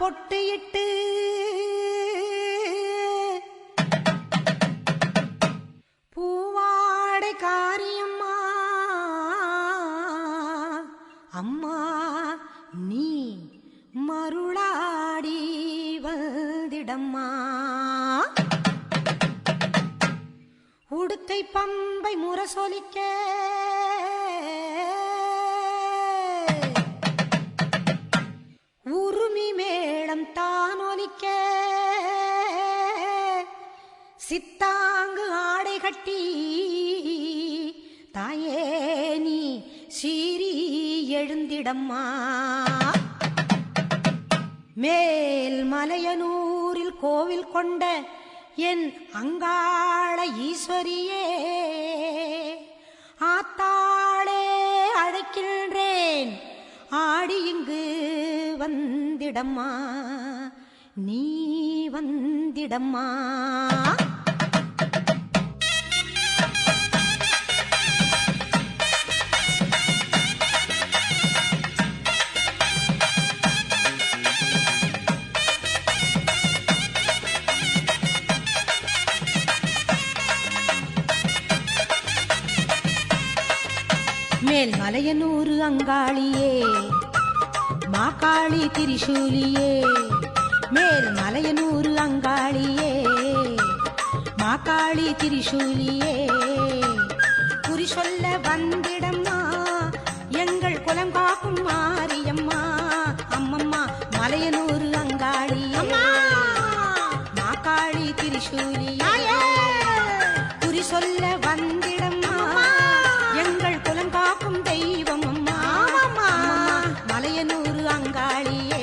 பொட்டு இட்டு பூவாடை காரியம்மா அம்மா நீ மருளாடி வந்திடம்மா உடுக்கை பம்பை முரசொலிக்க உருமி மேளம் தானொலிக்க சித்தாங்கு ஆடை கட்டி தாயே நீ சீறி எழுந்திடம்மா மேல் மலையனூரில் கோவில் கொண்ட என் அங்காள ஈஸ்வரியே ஆத்தாளே அழைக்கின்றேன் ஆடி இங்கு வந்திடம்மா நீ வந்திடம்மா மேல் மலையனூரு அங்காளியே மாகாளி திரிசூலியே மேல் மலையனூரு அங்காளியே மாகாளி திரிசூலியே குறி சொல்ல வந்திடம்மா எங்கள் குலம் காக்கும் மாரியம்மா அம்மம்மா மலையனூரு அங்காளியே மாகாளி திரிசூலியே குறி சொல்ல வந்திடம்மா எங்கள் குலம் காக்கும் தெய்வம் அம்மா மலையனூரு அங்காளியே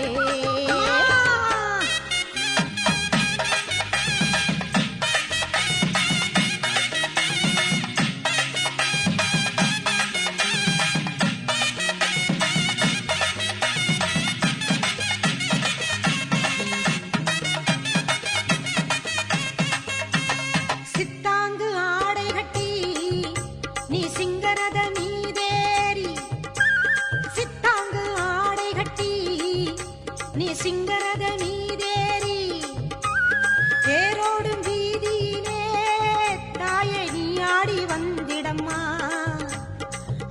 சித்தாங்கு ஆடை கட்டி நீ சிங்கரத மீதேறி சித்தாங்கு ஆடை கட்டி நீ சிங்கரத மீதேறி தேரோடும் வீதியிலே தாயை நீ ஆடி வந்திடம்மா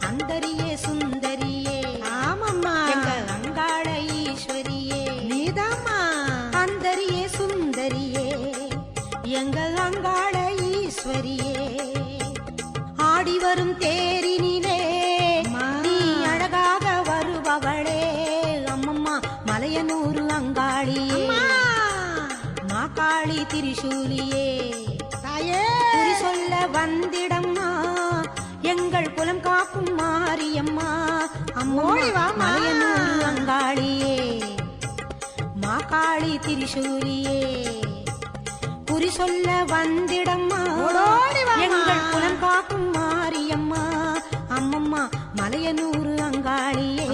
அந்தரியே சுந்தரியே ஆமம்மா எங்க அங்காள ஈஸ்வரியே நீதாம்மா அந்தரியே சுந்தரியே எங்க அங்காள ஈஸ்வரியே ஆடி வரும் தேரினிலே நீ அழகாக வருபவளே அம்மம்மா மலையனூரு அங்காளியே மாகாளி திரிசூலியே தாயே குறி சொல்ல வந்திடம்மா எங்கள் குலம் காக்கும் மாரியம்மா அம்மோடிவா மலையனூரு அங்காளியே மாகாளி திரிசூலியே குறி சொல்ல வந்திடம்மா எங்கள் குலம் காக்கும் மாரியம்மா அம்மம்மா மலையனூரு அங்காளியே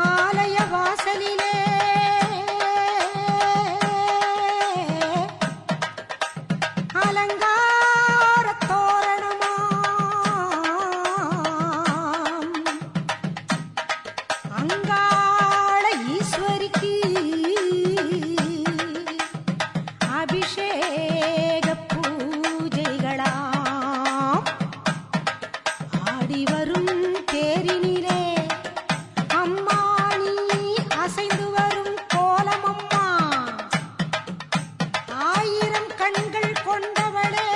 ஆலய வாசலிலே அலங்கார தோரணமாம் அங்காள ஈஸ்வரிக்கு அபிஷேக பூஜைகளாம் ஆடி வரும் தேரினிலே அம்மா நீ அசைந்து வரும் கோலமம்மா ஆயிரம் கண்கள் கொண்டவளே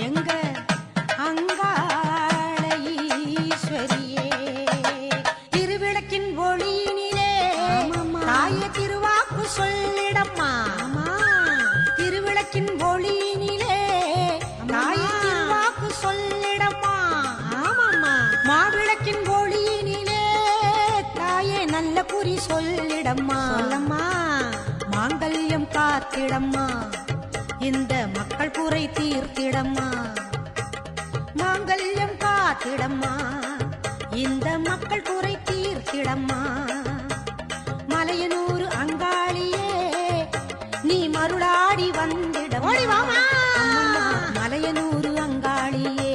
எங்க அங்காள ஈஸ்வரியே திருவிளக்கின் ஒளியினிலே தாய திருவாக்கு சொல்லிடம்மா திருவிளக்கின் ஒளியினிலே தாய திருவாக்கு சொல்லிடம்மா மாவிளக்கின் ஒளியினிலே தாயே நல்ல குறி சொல்லிடம்மா மாங்கல்யம் காத்திடம்மா இந்த மக்கள் குறை தீர்த்திடம்மா காத்திடம்மா, இந்த மக்கள் குறை தீர்த்திடம்மா. மலையனூர் அங்காளியே நீ மருளாடி வந்திடம்மா. மலையனூர் அங்காளியே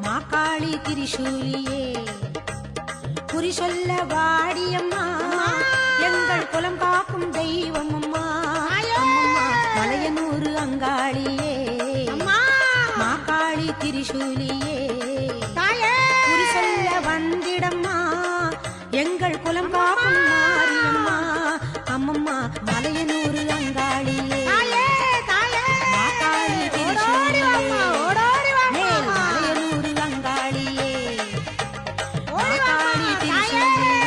மாக்காளி திரிசூலியே குறி சொல்ல வாடியம்மா, எங்கள் குலம் காக்கும் தெய்வம் அம்மா. மலையனூர் அங்காளியே மாக்காளி திரிசூலியே குறி சொல்ல வந்திடம்மா, எங்கள் குலம் காக்கும் மாரியம்மா. அம்மம்மா மலையனூர் அங்காளியே மாக்காளி திரிசூலியே மலையனூர் அங்காளியே மாக்காளி திரிசூலியே.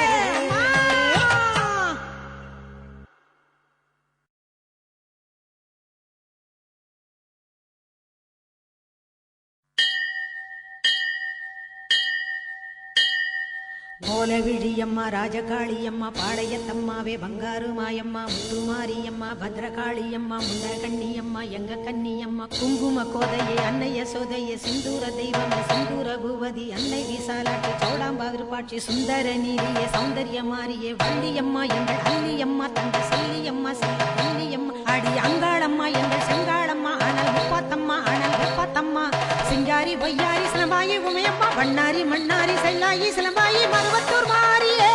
கோலவிழியம்மா ராஜகாளியம்மா பாளையத்தம்மாவே பங்காரு மாயம்மா முத்துமாரியம்மா பத்ரகாளியம்மா முண்டகண்ணியம்மா எங்க கன்னியம்மா குங்கும கோதையே அன்னைய சோதையே சிந்தூர தெய்வமே சிந்தூர பூவதி அன்னை விசாலாட்டி சோடாம்பாவிருப்பாட்சி சுந்தர நீரியே சௌந்தர்ய மாரியே வள்ளியம்மா எங்கள் அள்ளியம்மா தங்க செல்லியம்மா செல்ல கன்னியம்மா அடி அங்காளம்மா எங்கள் செங்காளம்மா அனல் முப்பாத்தம்மா அனல் வெப்பாத்தம்மா சிங்காரி பொய்யாரி சிலம்பாயி உமையம்மா வண்ணாரி மண்ணாரி செல்லாயி சிலம்பாயி மருவத்தூர் மாரியே.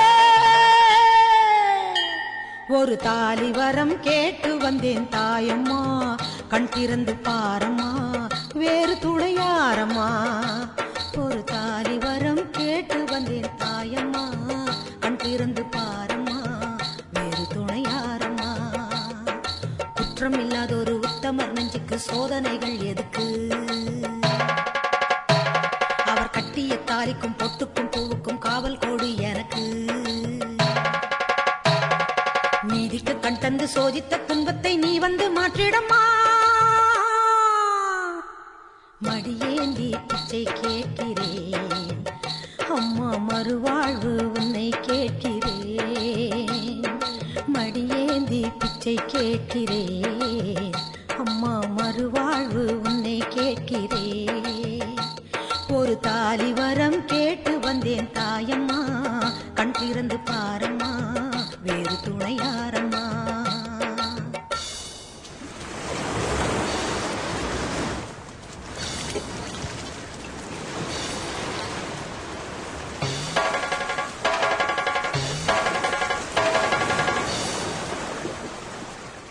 ஒரு தாலி வரம் கேட்டு வந்தேன் தாயம்மா, கண் திறந்து பாரம்மா வேறு துணையாரம்மா. ஒரு தாலி வரம் கேட்டு வந்தேன் தாயம்மா, கண் திறந்து பாரம்மா வேறு துணையாரம்மா. குற்றம் இல்லாத ஒரு உத்தமர் நெஞ்சுக்கு சோதனைகள் எதுக்கு? அவர் கட்டிய தாலிக்கும் பொட்டுக்கும் பூவுக்கும் காவல் கோடு எனக்கு. நீதிக்கு கண் தந்து சோதித்த துன்பத்தை நீ வந்து மாற்றிடம்மா. மடியேந்தி பிச்சை கேட்கிறேன் அம்மா, மறுவாழ்வு உன்னை கேட்கிறேன். மடியேந்தி பிச்சை கேட்கிறேன் அம்மா, மறுவாழ்வு உன்னை கேட்கிறேன். ஒரு தாலி வரம் கேட்டு வந்தேன் தாயம்மா, கண் திறந்து பாரம்மா வேறு துணையாரம்மா.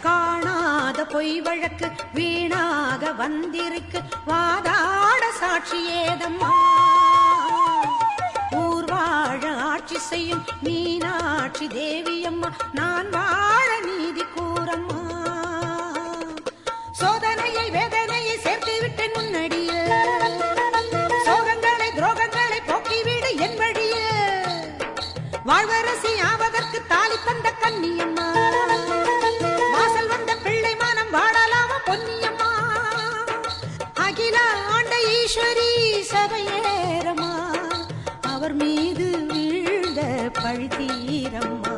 காணாத பொய் வழக்கு வீணாக வந்திருக்கு, வாதாட சாட்சி ஏதம்மா. ஊர் வாழ ஆட்சி செய்யும் மீனாட்சி தேவியம்மா, நான் வாழ நீதி கூறம்மா. சோதனையை வேதனையை சேர்த்து விட்டேன் முன்னடியில், சோகங்களை துரோகங்களை போக்கிவிடு என் வழியில். வாழ்வரசி ஆவதற்கு தாலி தந்த கன்னியம்மா, வாசல் வந்த பிள்ளை மானம் வாழலாமா பொன்னியம்மா. அகில ஆண்ட ஈஸ்வரி சபையேரம்மா, அவர் மீது வீழ்ந்த பழி தீரம்மா.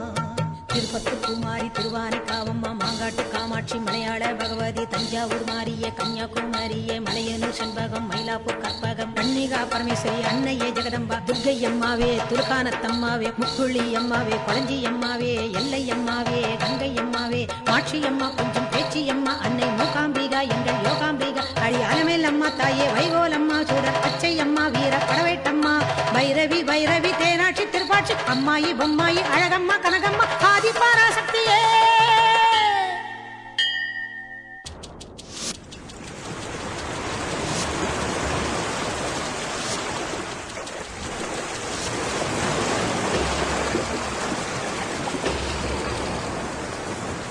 திருப்பத்து குமாரி திருவானைக்காவம்மா, மாங்காட்டு காமாட்சி மலையாள பகவதி தஞ்சாவூர் மாரியே கன்னியாகுமரியே மலையனூர் செண்பகம் மயிலாப்பூர் கற்பகம் கன்னிகா பரமேஸ்வரி அன்னையே ஜெகதம்பா துர்க்கை அம்மாவே துலுக்கானத்தம்மாவே முக்குழி அம்மாவே கொளஞ்சி அம்மாவே எல்லை அம்மாவே கங்கை அம்மாவே மாட்சி அம்மா கொஞ்சம் பேச்சி அம்மா அன்னை மூகாம்பிகா எங்கள் யோகாம்பிகா அழி அலமேல் அம்மா தாயே வைகோலம்மா சூடர் பச்சை அம்மா வீர படவேட்டம்மா பைரவி பைரவி தேனாட்சி திருப்பாட்சி அம்மாயி பொம்மாயி அழகம்மா கனகம்மா ஆதி பராசக்தியே.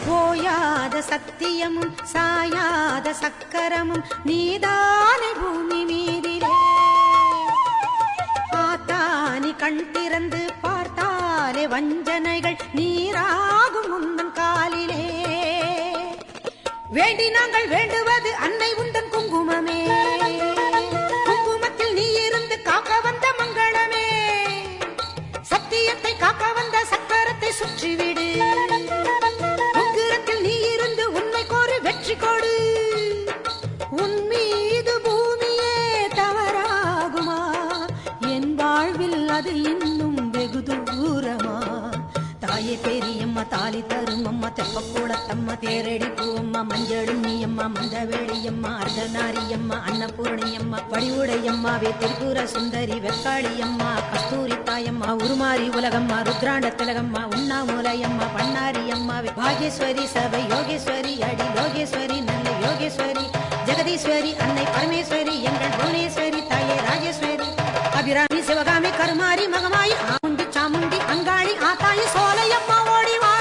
போயாத சத்தியமும் சாயாத சக்கரமும் நீதானே பூமி மீதிலே. ஆத்தானி கண் திறந்து பார்த்தாலே வஞ்சனைகள் நீராகும் உந்தன் காலிலே. வேண்டி நாங்கள் வேண்டுவது அன்னை உந்தன் குங்குமமே, குங்குமத்தில் நீ இருந்து காக்க வந்த மங்களமே. சத்தியத்தை காக்க வந்த சக்கரத்தை சுற்றிவிடு, உக்கிரத்தில் நீ இருந்து உண்மை கோரி வெற்றி கொடு. உன் மீது பூமியே தவறாகுமா, தாலி தரும் அம்மா தெப்பக்கூடத்தம்மா தேரடி பூவம்மா மஞ்சளும் நீ அம்மா மந்தவேளியம்மா அர்த்தநாரியம்மா அன்னபூரணியம்மா வடிவுடையம்மாவே திரிபுர சுந்தரி வெக்காளியம்மா கஸ்தூரி தாயம்மா உருமாறி உலகம்மா ருத்ராண்ட திலகம்மா உண்ணாமூலையம்மா பண்ணாரியம்மாவே பாகேஸ்வரி சபை யோகேஸ்வரி அடி லோகேஸ்வரி நல்ல யோகேஸ்வரி ஜெகதீஸ்வரி அன்னை பரமேஸ்வரி எங்கள் புவனேஸ்வரி தாயே ராஜேஸ்வரி அபிராமி சிவகாமி கருமாரி மகமாயி ஆமுண்டி சாமுண்டி அங்காளி ஆத்தாயி சோலையம்மா ஓடிவா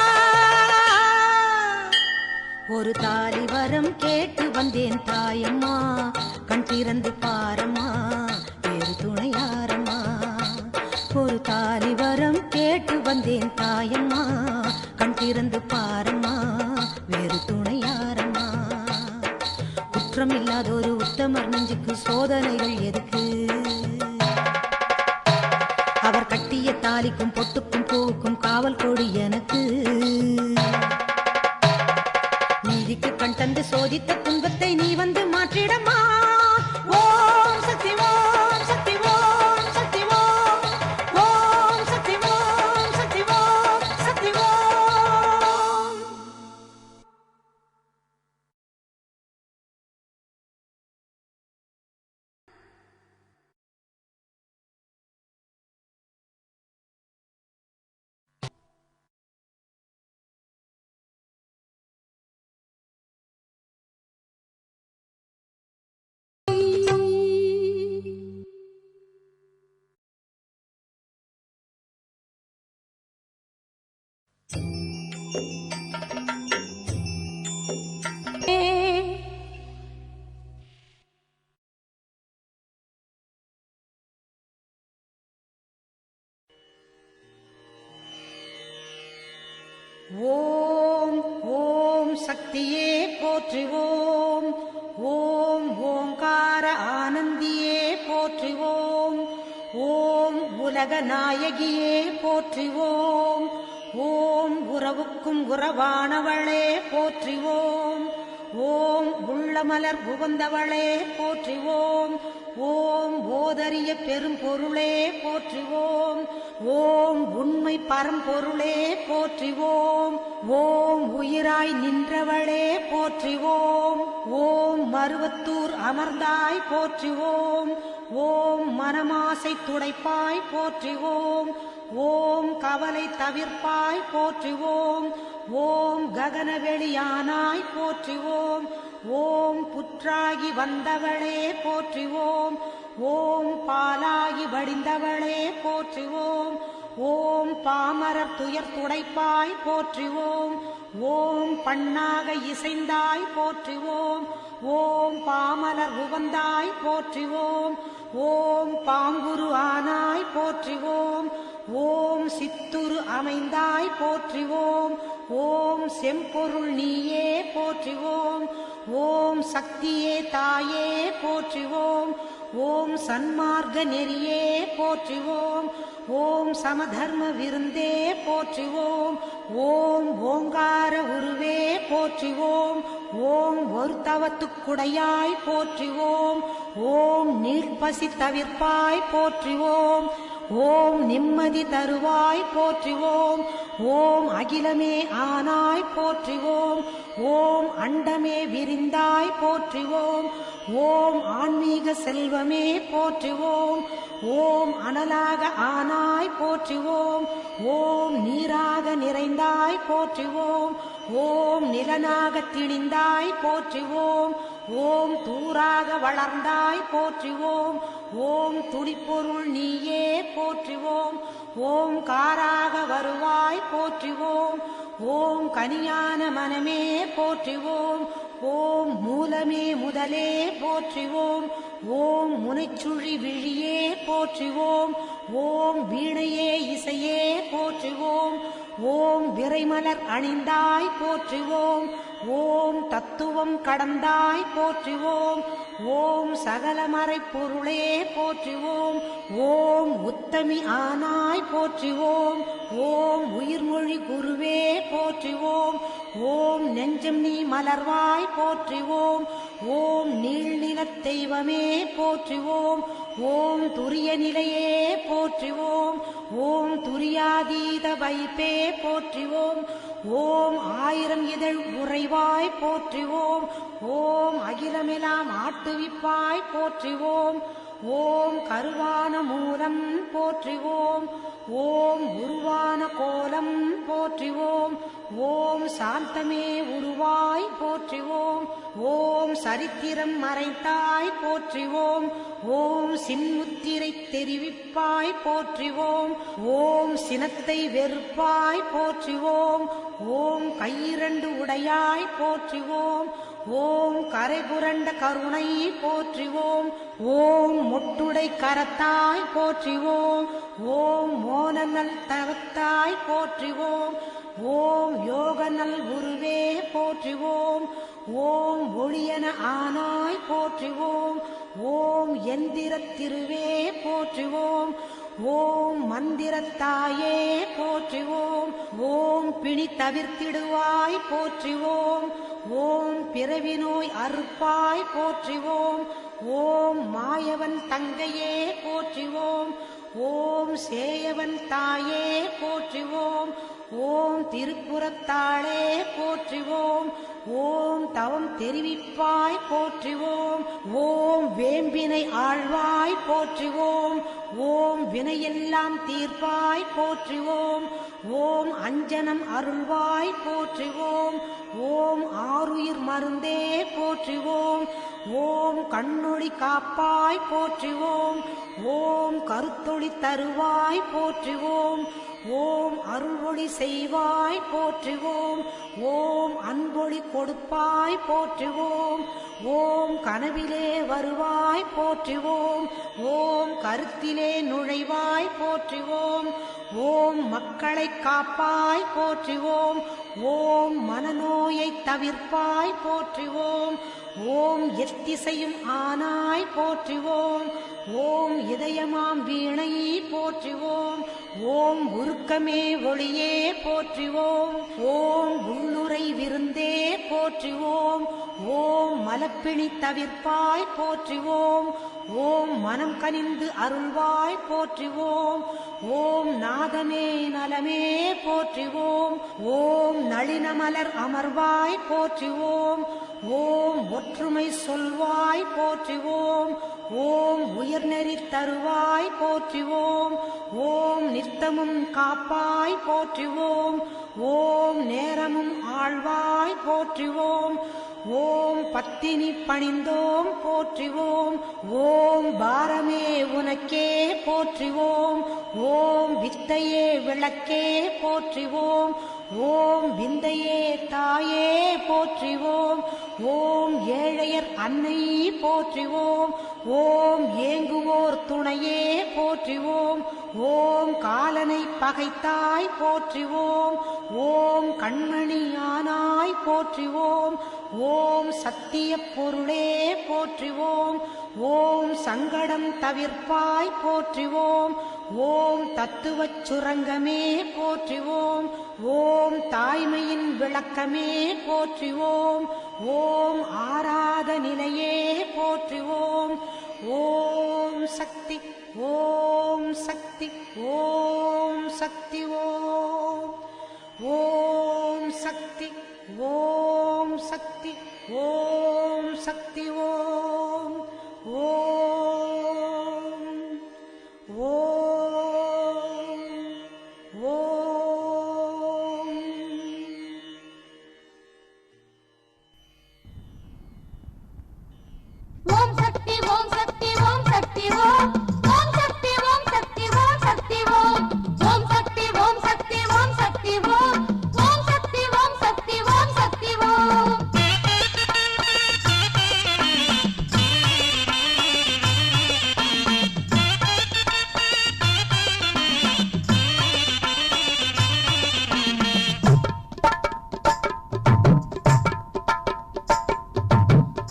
ஒரு தாலி வரம் கேட்டு வந்தேன் தாயம்மா கண் திறந்து பாரம்மா வேறு துணையாரம்மா ஒரு தாலி வரம் கேட்டு வந்தேன் தாயம்மா கண் திறந்து பாரம்மா வேறு துணையாரம்மா குற்றம் இல்லாத ஒரு உத்தமர் நெஞ்சுக்கு சோதனைகள் எதுக்கு அவர் கட்டிய தாலிக்கும் பொட்டுக்கும் பூவுக்கும் காவல் கொடி எனக்கு நீதிக்கு கண் தந்து சோதித்த துன்பத்தை நீ வந்து மாற்றிடமா ஓம் சக்தி ஓம் சக்தி ஓம் சக்தி ஓம் ஓம் சக்தி ஓம் சக்தி ஓம் சக்தி ஓம் ஓம் ஓம் சக்தியே போற்றுவோம் ஓம் ஓங்கார ஆனந்தியே போற்றுவோம் ஓம் உலக நாயகியே போற்றுவோம் ஓம் உறவுக்கும் உறவானவளே போற்றுவோம் ஓம் உள்ளமலர் புகுந்தவளே போற்றுவோம் ஓம் ஓதரிய பெரும் பொருளே போற்றுவோம் ஓம் உண்மை பரம்பொருளே போற்றுவோம் ஓம் உயிராய் நின்றவளே போற்றுவோம் ஓம் மருவத்தூர் அமர்ந்தாய் போற்றுவோம் ஓம் மனமாசை துடைப்பாய் போற்றுவோம் ஓம் கவலை தவிர்ப்பாய் போற்றுவோம் ஓம் ககனவெளியானாய் போற்றுவோம் ஓம் புற்றாகி வந்தவளே போற்றுவோம் ஓம் பாலாகி வடிந்தவளே போற்றுவோம் ஓம் பாமரர் துயர் துடைப்பாய் போற்றுவோம் ஓம் பண்ணாக இசைந்தாய் போற்றுவோம் ஓம் பாமலர் உவந்தாய் போற்றுவோம் ஓம் பாங்குரு ஆனாய் போற்றுவோம் ஓம் சித்துரு அமைந்தாய் போற்றுவோம் ஓம் செம்பொருள் நீயே போற்றுவோம் ஓம் சக்தியே தாயே போற்றுவோம் ஓம் சன்மார்க்க நெறியே போற்றுவோம் ஓம் சமதர்ம விருந்தே போற்றுவோம் ஓம் ஓங்கார உருவே போற்றுவோம் ஓம் ஒரு தவத்துக்குடையாய் போற்றுவோம் ஓம் நீழ்பசி தவிர்ப்பாய் போற்றுவோம் ஓம் நிம்மதி தருவாய் போற்றுவோம் ஓம் அகிலமே ஆனாய் போற்றுவோம் ஓம் அண்டமே விரிந்தாய் போற்றுவோம் ஓம் ஆன்மீக செல்வமே போற்றுவோம் ஓம் அனலாக ஆனாய் போற்றுவோம் ஓம் நீராக நிறைந்தாய் போற்றுவோம் ஓம் நிலனாக திணிந்தாய் போற்றுவோம் ஓம் தூராக வளர்ந்தாய் போற்றுவோம் ஓம் துடிப்பொருள் நீயே போற்றுவோம் ஓம் காராக வருவாய் போற்றுவோம் ஓம் கனியான மனமே போற்றுவோம் ஓம் மூலமே முதலே போற்றுவோம் ஓம் முனைச்சுழி விழியே போற்றுவோம் ஓம் வீணையே இசையே போற்றுவோம் ஓம் விரைமலர் அணிந்தாய் போற்றுவோம் ஓம் தத்துவம் கடந்தாய் போற்றுவோம் ஓம் சகலமறை பொருளே போற்றுவோம் ஓம் உத்தமி ஆனாய் போற்றிவோம். ஓம் உயிர்மொழி குருவே போற்றிவோம். ஓம் நெஞ்சம் நீ மலர்வாய் போற்றிவோம். ஓம் நீள்நிலத் தெய்வமே போற்றிவோம். ஓம் துரிய நிலையே போற்றிவோம். ஓம் துரியாதீத வைப்பே போற்றிவோம். ஓம் ஆயிரம் இதழ் உறைவாய் போற்றிவோம். ஓம் அகிலமெல்லாம் ஆட்டுவிப்பாய் போற்றிவோம். ஓம் கருவான மூலம் போற்றிவோம். ஓம் உருவான கோலம் போற்றிவோம். ஓம் சாந்தமே உருவாய் போற்றிவோம். ஓம் சரித்திரம் மறைத்தாய் போற்றிவோம். ஓம் சின்முத்திரை தெரிவிப்பாய் போற்றிவோம். ஓம் சினத்தை வெறுப்பாய் போற்றிவோம். ஓம் கையிரண்டு உடையாய் போற்றிவோம். ஓம் கரை புரண்ட கருணை போற்றிவோம். ஓம் மொட்டுடை கரத்தாய் போற்றிவோம். ஓம் மோனநல் தவத்தாய் போற்றிவோம். ஓம் யோகநல் உருவே போற்றிவோம். ஓம் ஒளியன ஆனாய் போற்றிவோம். ஓம் எந்திரத் திருவே போற்றிவோம். ஓம் மந்திரத்தாயே போற்றிவோம். ஓம் பிணி தவிர்த்திடுவாய் போற்றிவோம். ஓம் பிறவி நோய் அறுப்பாய் போற்றிவோம். ஓம் மாயவன் தங்கையே போற்றிவோம். ஓம் சேயவன் தாயே போற்றிவோம். ஓம் திருப்புறத்தாளே போற்றிவோம். ஓம் தவம் தெரிவிப்பாய் போற்றிவோம். ஓம் வேம்பினை ஆழ்வாய் போற்றிவோம். ஓம் வினையெல்லாம் தீர்ப்பாய் போற்றிவோம். ஓம் அஞ்சனம் அருள்வாய் போற்றிவோம். ஓம் ஆருயிர் மருந்தே போற்றிவோம். ஓம் கண்ணொளி காப்பாய் போற்றிவோம். ஓம் கருத்தொளி தருவாய் போற்றிவோம். ஓம் அருள்வொளி செய்வாய் போற்றிவோம். ஓம் அன்பொளி கொடுப்பாய் போற்றிவோம். ஓம் கனவிலே வருவாய் போற்றிவோம். ஓம் கருத்திலே நுழைவாய் போற்றிவோம். ஓம் மக்களை காப்பாய் போற்றிவோம். ஓம் மனநோயை தவிர்ப்பாய் போற்றிவோம். ஓம் எத்திசையும் ஆனாய் போற்றிவோம். ஓம் இதயமாம் வீணை போற்றிவோம். ஓம் உருக்கமே ஒளியே போற்றிவோம். ஓம் உள்ளுரை விருந்தே போற்றிவோம். ஓம் மலப்பிணி தவிர்ப்பாய் போற்றிவோம். ஓம் மனம் கனிந்து அருள்வாய் போற்றிவோம். ஓம் நாதமே நலமே போற்றிவோம். ஓம் நளினமலர் அமர்வாய் போற்றிவோம். ஓம் ஒற்றுமை சொல்வாய் போற்றிவோம். ஓம் உயர்நெறி தருவாய் போற்றிவோம். ஓம் நித்தமும் காப்பாய் போற்றிவோம். ஓம் நேரமும் ஆழ்வாய் போற்றிவோம். ஓம் பத்தினி பணிந்தோம் போற்றிவோம். ஓம் பாரமே உனக்கே போற்றிவோம். ஓம் வித்தையே விளக்கே போற்றிவோம். ஓம் விந்தையே தாயே போற்றிவோம். ஓம் ஏழையர் அன்னை போற்றிவோம். ஓம் ஏங்குவோர் துணையே போற்றிவோம். ஓம் காலனை பகைத்தாய் போற்றிவோம். ஓம் கண்மணியானாய் போற்றிவோம். ஓம் சத்திய பொருளே போற்றிவோம். ஓம் சங்கடம் தவிர்ப்பாய் போற்றிவோம். ஓம் தத்துவச் சுரங்கமே போற்றிவோம். ஓம் தாய்மையின் விளக்கமே போற்றிவோம். ஓம் ஆராத நிலையே போற்றிவோம். ஓம் சக்தி ஓம் சக்தி ஓம் சக்தி ஓம் ஓம் சக்தி ஓம் சக்தி ஓம் சக்தி ஓம் ஓம் ஓம் ஓம். ஓம் சக்தி ஓம் சக்தி ஓம் சக்தி ஓம் ஓம் சக்தி ஓம் சக்தி ஓம் சக்தி ஓம் ஓம் சக்தி ஓம் சக்தி ஓம் சக்தி ஓம் ஓம் சக்தி ஓம் சக்தி ஓம் சக்தி ஓம்.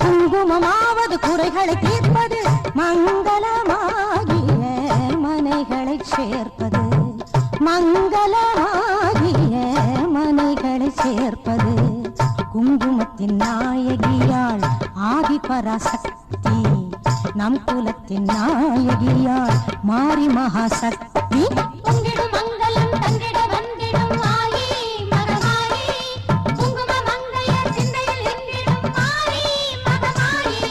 குங்குமமாவது குறைகளை தீர்ப்பது மங்களமாகிய மனைகளை சேர்ப்பது மங்களமாகிய மனைகளை சேர்ப்பது குங்குமத்தின் நாயகியாள் ஆதிபராசக்தி நம் குலத்தின் நாயகியாள் மாரி மகாசக்தி பொங்கிடும் மங்களம் தங்கிட வந்திடும் மாயி மகமாயி குங்கும மங்கையர் சிந்தையில் நின்றிடும் மாயி மகமாயி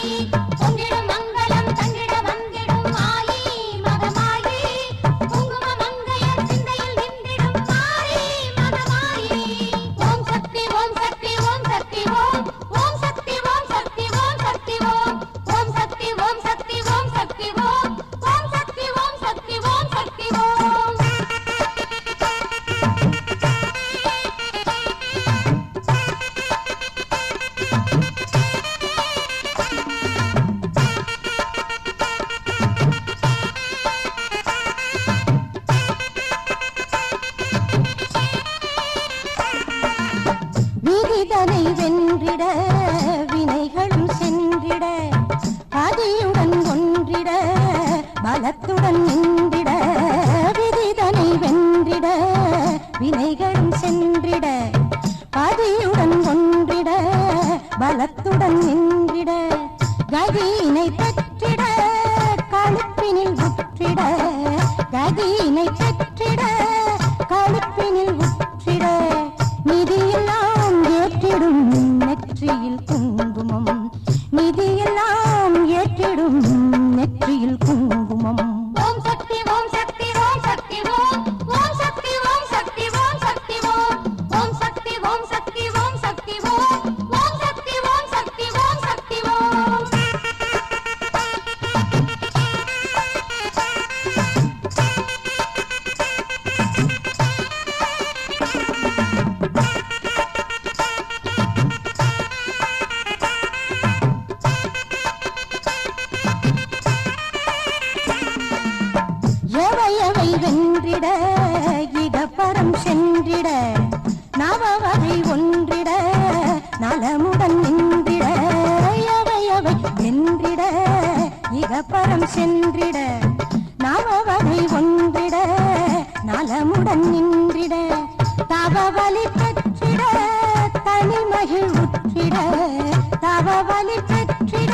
பொங்கிடும் மங்களம் தங்கிட வந்திடும் மாயி மகமாயி குங்கும மங்கையர் சிந்தையில் நின்றிடும் மாயி மகமாயி ஓம் சக்தி ஓம் சக்தி ஓம் சக்தி ஓம் ஓம் சக்தி ஓம் சக்தி ஓம் சக்தி ஓம் ஓம் சக்தி ஓம் சக்தி ஓம் சக்தி ஓம் ஓம் சக்தி ஓம் சக்தி ஓம் சக்தி ஓம் விதிதனை வென்றிட வினைகளும் சென்றிட பதியுடன் ஒன்றிட பலத்துடன் நின்றிட விதிதனை வென்றிட வினைகளும் சென்றிட பதியுடன் ஒன்றிட பலத்துடன் நின்றிட கதியினை பெற்றிட களுப்பினில் உற்றிட கதியினை பெற்றிட களுப்பினில் உற்றிட நிதியெல்லாம் ஏற்றிடும் நெற்றியில் குங்குமம் நிதியெல்லாம் ஏற்றிடும் நெற்றியில் குங்குமம் ஓம் சக்தி ஓம் சக்தி ஓம் சக்தி ஓம் ஓம் சக்தி ஓம் சக்தி ஓம் சக்தி ஓம் ஓம் சக்தி ஓம் சக்தி ஓம் சக்தி ஓம் ஓம் சக்தி ஓம் சக்தி ஓம் சக்தி ஓம் எவையவை வென்றிட இடப்பரம் சென்றிட நவவகை ஒன்றிட நலமுடன் நின்றிட எவையவை வென்றிட இடப்பரம் சென்றிட நவவகை ஒன்றிட நலமுடன் நின்றிட தவவலி பெற்றிட தனிமகிழ் உற்றிட தவவலி பெற்றிட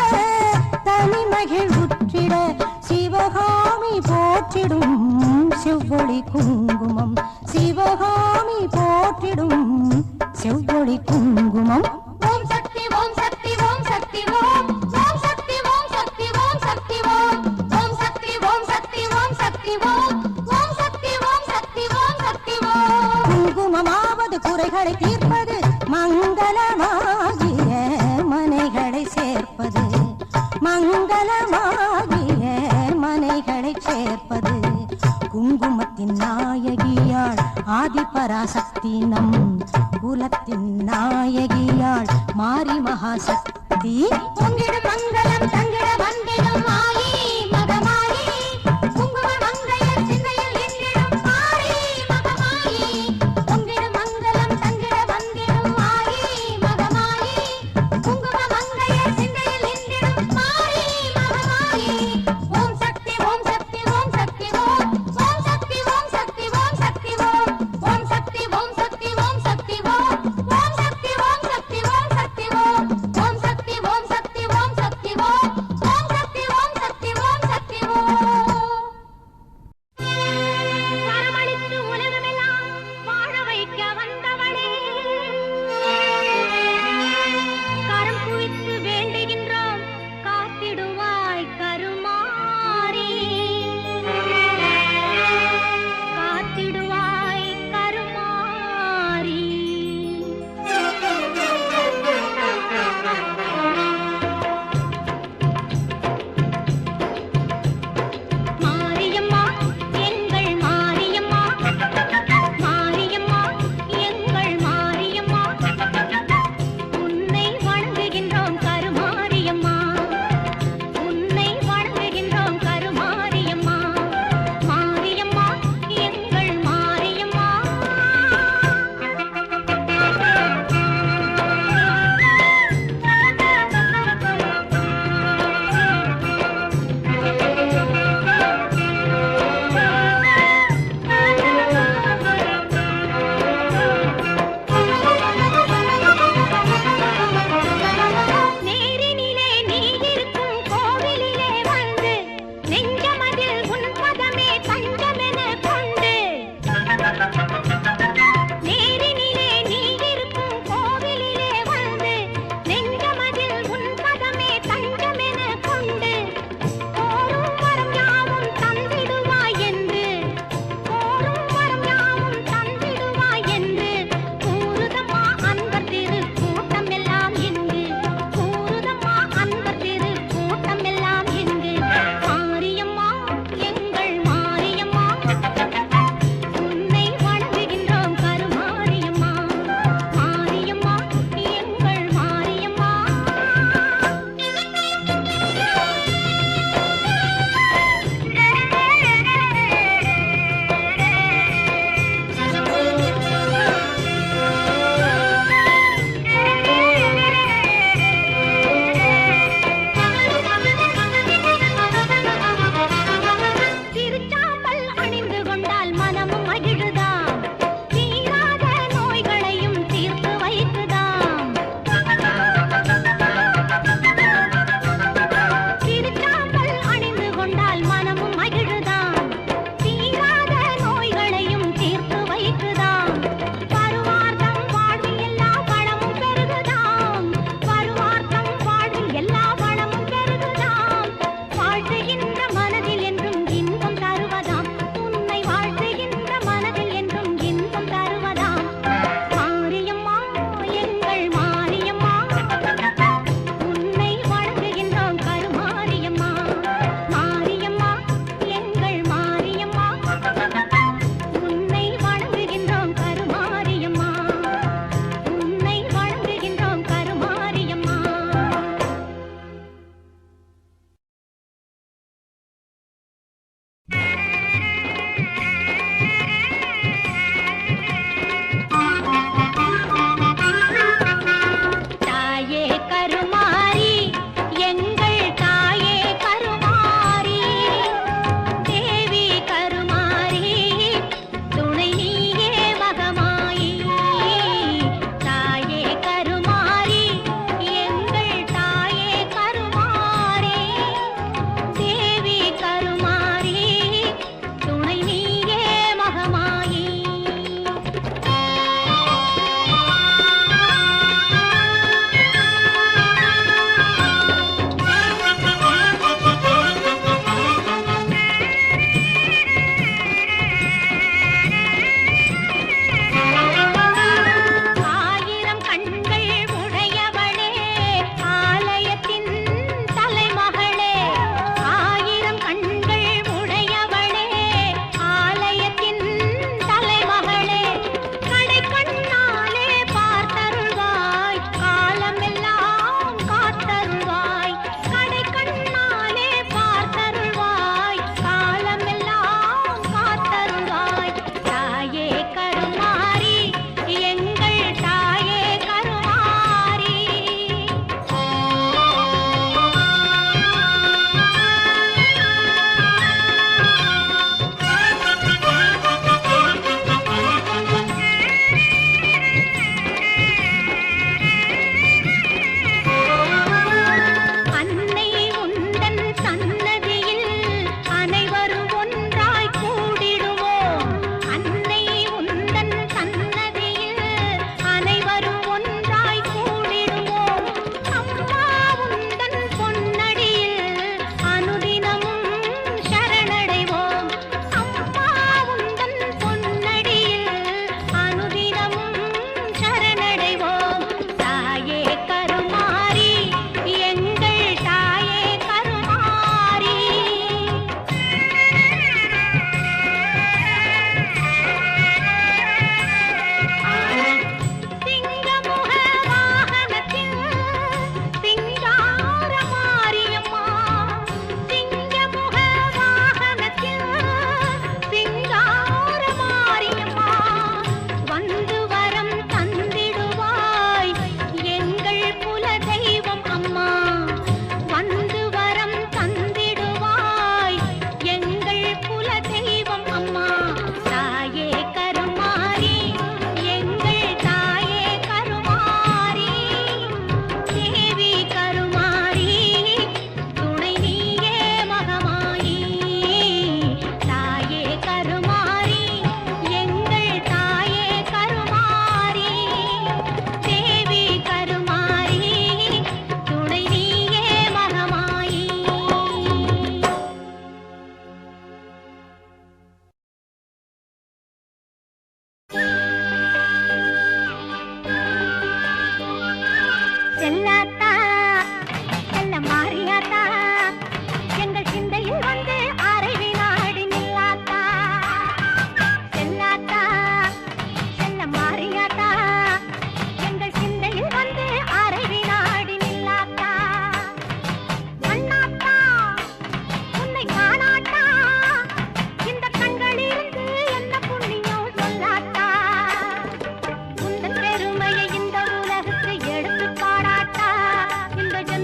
தனிமகிழ் உற்றிட சிவகாமி போற்றிடும் செவ்வொளி குங்குமம் சிவகாமி போற்றிடும் செவ்வொளி குங்குமம் ஓம் சக்தி ஓம் சக்தி ஓம் சக்தி ஓம் ஓம் சக்தி ஓம் சக்தி ஓம் சக்தி ஓம் ஓம் சக்தி ஓம் சக்தி ஓம் சக்தி ஓம் ஓம் சக்தி ஓம் சக்தி ஓம் சக்தி ஓம் குங்குமமாவது குறைகளை தீர்ப்பது மங்களமாகிய மனைகளை சேர்ப்பது மங்களமாகிய மனைகளை சேர்ப்பது குங்குமத்தின் நாயகியாள் ஆதிபராசக்தி நம் குலத்தின் நாயகியாள் மாரி மகாசக்தி பொங்கிடும் மங்களம் தங்கிட வந்திடும் மாயி மகமாயி குங்கும மங்கையர் சிந்தையில் நின்றிடும் மாயி மகமாயி பொங்கிடும் மங்களம் தங்கிட வந்திடும் மாயி மகமாயி குங்கும மங்கையர் சிந்தையில் நின்றிடும் மாயி மகமாயி ஓம் சக்தி ஓம் சக்தி ஓம் சக்தி ஓம் ஓம் சக்தி ஓம் சக்தி ஓம் சக்தி ஓம் ஓம் சக்தி ஓம் சக்தி ஓம் சக்தி ஓம் ஓம் சக்தி ஓம் சக்தி ஓம் சக்தி ஓம் ஓம் சக்தி ஓம் சக்தி ஓம் சக்தி ஓம்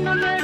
நம